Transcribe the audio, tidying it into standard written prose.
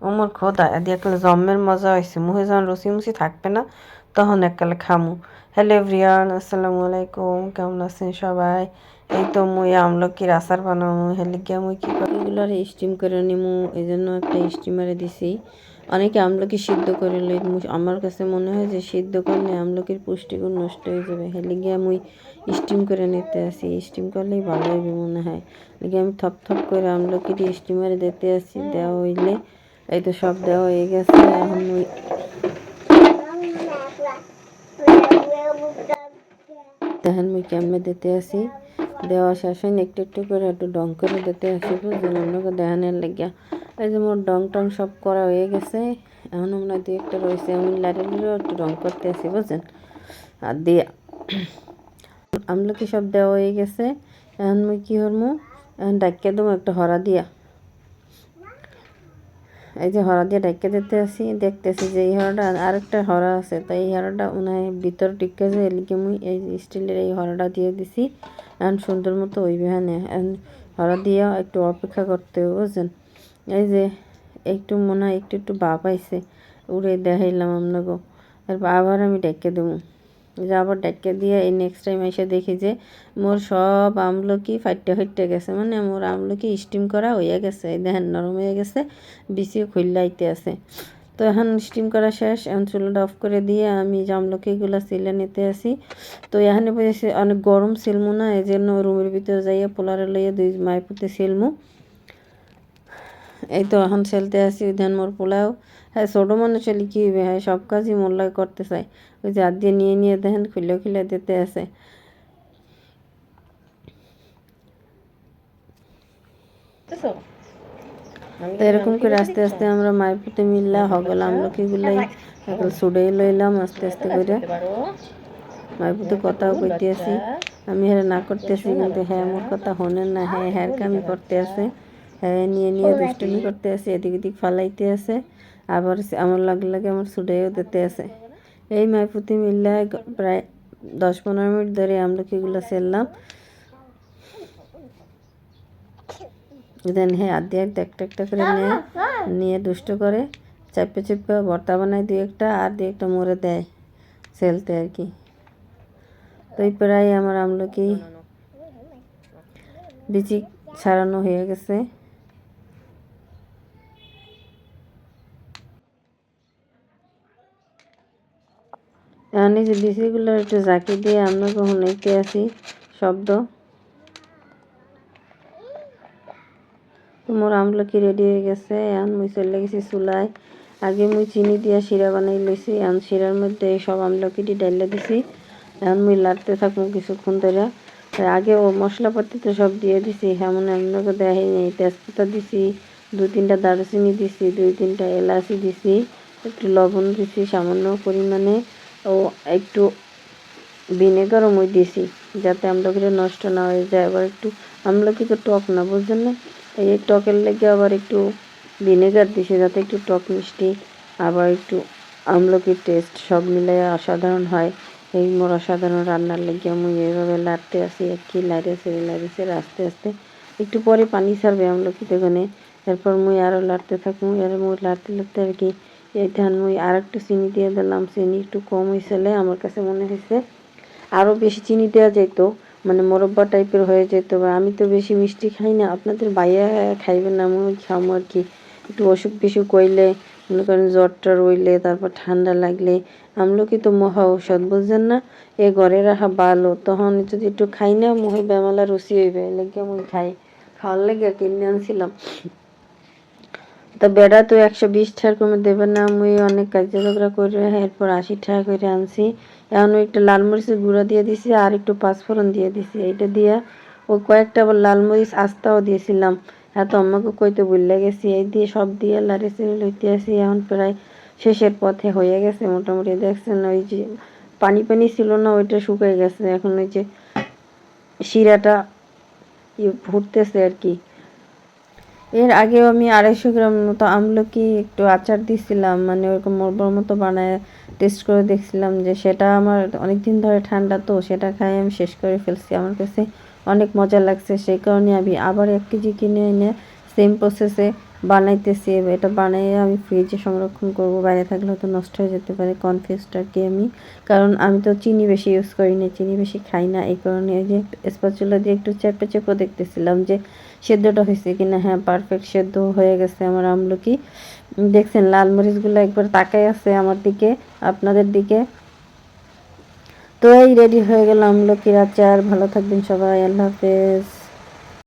ওমর খোদা এদি একলে জম্মের মজা হয়েছে মুহে যখন রসি মুসি থাকবে না তখন এককালে খামু। হ্যালো এভরিওয়ান, আসসালামু আলাইকুম, কেমন আছেন সবাই? এই তো মুই আমলকির আচার বানাবো। হেলে গিয়া মুই কি করি, এগুলার স্টিম করে নিমু, এই জন্য একটা স্টিমারে দিছি। অনেকে আমলকি সিদ্ধ করে লই, আমার কাছে মনে হয় যে সিদ্ধ করলে আমলকির পুষ্টিগুণ নষ্ট হয়ে যাবে। হেলে গিয়া মুই স্টিম করে নিতে আসি, স্টিম করলেই ভালো হবে মনে হয়। লেগে আমি থপ থপ করে আমলকিটি স্টিমারে দিতে আসি। দেওয়া হইলে এই তো সব দেওয়া হয়ে গেছে। এখন ওই দেখেন মুই কেমনে দিতে আসি, দেওয়া শেষ হয় একটু একটু করে একটু ডং করে দিতে আসি, বুঝলেন? আপনাকে দেখানোর লাগিয়া এই যে মোর ডং টং সব করা হয়ে গেছে। এখন আমরা দুই একটা রয়েছে, আমি লাড়িলেও একটু রং করতে আসি, বুঝলেন? আর দিয়া আমলকি সব দেওয়া হয়ে গেছে। এখন মুই কী করবো, এখন ডাকিয়ে দেবো একটা হরা দিয়া। এই যে হরা দিয়ে ডাইকে দিতে আসি, দেখতেছি যে এই হরাটা আরেকটা হরা আছে, তাই এই হরাটা ওনার ভিতর টিকে যে এলিকে মুই এই স্টিলের এই হরাটা দিয়ে দিছি। এখন সুন্দর মতো ওই বেহানে হরা দিয়ে একটু অপেক্ষা করতে হবে, বুঝছেন? এই যে একটু মনে হয় একটু একটু ভাপ আইছে, উড়ে দেখাইলাম আপনাকে। তারপর আবার আমি ডাইকে দেবো, যে আবার ডাইকে দিয়ে এই নেক্সট টাইম এসে দেখি যে মোর সব আমলকি ফাইটে গেছে, মানে মোর আমলকি স্টিম করা হয়ে গেছে। এই দেখেন নরম হয়ে গেছে, বিচিও খুললাইতে আছে। তো এখন স্টিম করা শেষ, এখন চুলাটা অফ করে দিয়ে আমি যে আমলকিগুলো সিলে নিতে আসি। তো এখানে বুঝেছি অনেক গরম সিলমু না, এই জন্য রুমের ভিতরে যাইয়া পোলারে লইয়া দুই মাইপুতে সিলমু। এই তো এখন সেলতে আসি, ধান মোর পোলাও। হ্যাঁ, ছোটো মানুষ হলে কী হবে, হ্যাঁ সব কাজই মোল্লাই করতে চাই। ওই যে হাত দিয়ে নিয়ে দেখেন খুলে খুলে দিতে আছে। তো এরকম করে আস্তে আস্তে আমরা মায়ের পুঁতে মিললা হগল আমলকিগুলাই এখন ছুড়েই লইলাম আস্তে আস্তে করে। মায়ের পুঁতে কথাও কইতে আসি, আমি হ্যাঁ না করতে আসি, কিন্তু হ্যাঁ আমার কথা শোনেন না, হ্যাঁ হ্যাঁ কামি করতে আছে। হ্যাঁ নিয়ে দুষ্টুমি করতে আছে, এদিক ওদিক ফালাইতে আছে, আবার আমার লাগে আমার ছুড়েও দিতে আছে। এই মায়ের পুঁতে মিললা প্রায় 10-15 মিনিট ধরে আমলকিগুলো ছেড়লাম। দেন হ্যাঁ দিয়ে একটা একটা করে নিয়ে দুষ্ট করে চাপে চেপে ভর্তা বানায় দুই একটা, আর দুই একটা মরে দেয় সেলতে আর কি। তো এই প্রায় আমার আমলকি বিচি ছাড়ানো হয়ে গেছে। এখন এই যে বিচিগুলো একটু জাকি দিয়ে আমলকি শুনাইতে আসি শব্দ। মোর আমলকি রেডি হয়ে গেছে। এখন মুই চলে গেছি চুলায়। আগে মুই চিনি দিয়া শিরা বানাই লইছি, এখন শিরার মধ্যে সব আমলকিটি ডাইলে দিছি। এখন মুই লাড়তে থাকবো কিছুক্ষণ ধরে। আগে ও মশলাপাতি তো সব দিয়ে দিছি, এমন আমলকি দেয় নেই। তেজপাতা দিছি, 2-3টা দারুচিনি দিছি, 2-3টা এলাচি দিছি, একটু লবণ দিছি সামান্য পরিমাণে, ও একটু ভিনেগারও মুই দিছি যাতে আমলকিটা নষ্ট না হয়ে যায়। আবার একটু আমলকি তো টক না, বুঝছেন না, এই টকের লেগে আবার একটু ভিনেগার দিছি যাতে একটু টক মিষ্টি আবার একটু আমলকির টেস্ট সব মিলাই অসাধারণ হয়। এই মোর অসাধারণ রান্নার লেগে আমি এইভাবে লাড়তে আসি, আর কি লাড়েছে আস্তে আস্তে একটু পরে পানি ছাড়বে আমলকিতে গনে। এরপর মুই আরও লাড়তে থাকবো, এর মুই লাড়তে লাড়তে আর কি এই ধান মুই আর একটু চিনি দিয়ে দিলাম। চিনি একটু কম হয়েছিলে, আমার কাছে মনে হয়েছে আরও বেশি চিনি দেওয়া যেত, মানে মোরব্বা টাইপের হয়ে যেত। বা আমি তো বেশি মিষ্টি খাই না, আপনাদের বাইয়া খাইবেন না, আমি খামো আর কি। একটু অসুখ বিসুখ হইলে, মনে করেন জ্বরটা রইলে, তারপর ঠান্ডা লাগলে আমলকি তো মহা ঔষধ, বুঝছেন না, এ ঘরে রাখা ভালো। তখন যদি একটু খাই না মুহে বেমালা রুচি হইবে, লেগে মুই খাওয়ার লেগে কিনে আনছিলাম। তা বেড়া তো 120 টাকা কমে দেবে না, মুই অনেক কাজে ঝগড়া করে এরপর 80 টাকা করে আনছি। এখন একটা লাল মরিচের গুঁড়া দিয়ে দিছি, আর একটু পাঁচফোড়ন দিয়ে দিছি। এইটা দিয়া ও কয়েকটা আবার লাল মরিচ আস্তাও দিয়েছিলাম, হ্যাঁ তো আমাকে কইতে ভুলে গেছি। এই দিয়ে সব দিয়ে লাড়ি চেড়ে লইতে আসি। এখন প্রায় শেষের পথে হয়ে গেছে মোটামুটি, দেখছেন ওই যে পানি পানি ছিল না ওইটা শুকাই গেছে। এখন ওই যে শিরাটা ফুটতেছে আর কি। এর আগেও আমি 250 গ্রাম মতো আমলকি একটু আচার দিছিলাম, মানে ওরকম মোরবার মতো বানায় টেস্ট করে দেখছিলাম, যে সেটা আমার অনেক দিন ধরে ঠান্ডা, তো সেটা খাই আমি শেষ করে ফেলছি। আমার কাছে অনেক মজা লাগছে, সেই কারণে আমি আবার 1 কেজি কিনে এনে সেম প্রসেসে বানাইতেছি। এটা বানিয়ে আমি ফ্রিজে সংরক্ষণ করব, বাইরে থাকলে হয়তো নষ্ট হয়ে যেতে পারে। কনফিউজড আর কি আমি, কারণ আমি তো চিনি বেশি ইউজ করি না, চিনি বেশি খাই না, এই কারণে এই যে স্প্যাচুলা দিয়ে একটু চেপে চেপে দেখতেছিলাম যে সেদ্ধটা হয়েছে কিনা। হ্যাঁ, পারফেক্ট সেদ্ধ হয়ে গেছে আমার আমলকি। দেখছেন লাল মরিচগুলো একবার তাকাই আছে আমার দিকে, আপনাদের দিকে। তো এই রেডি হয়ে গেল আমলকির আচার। ভালো থাকবেন সবাই, আল্লাহ হাফেজ।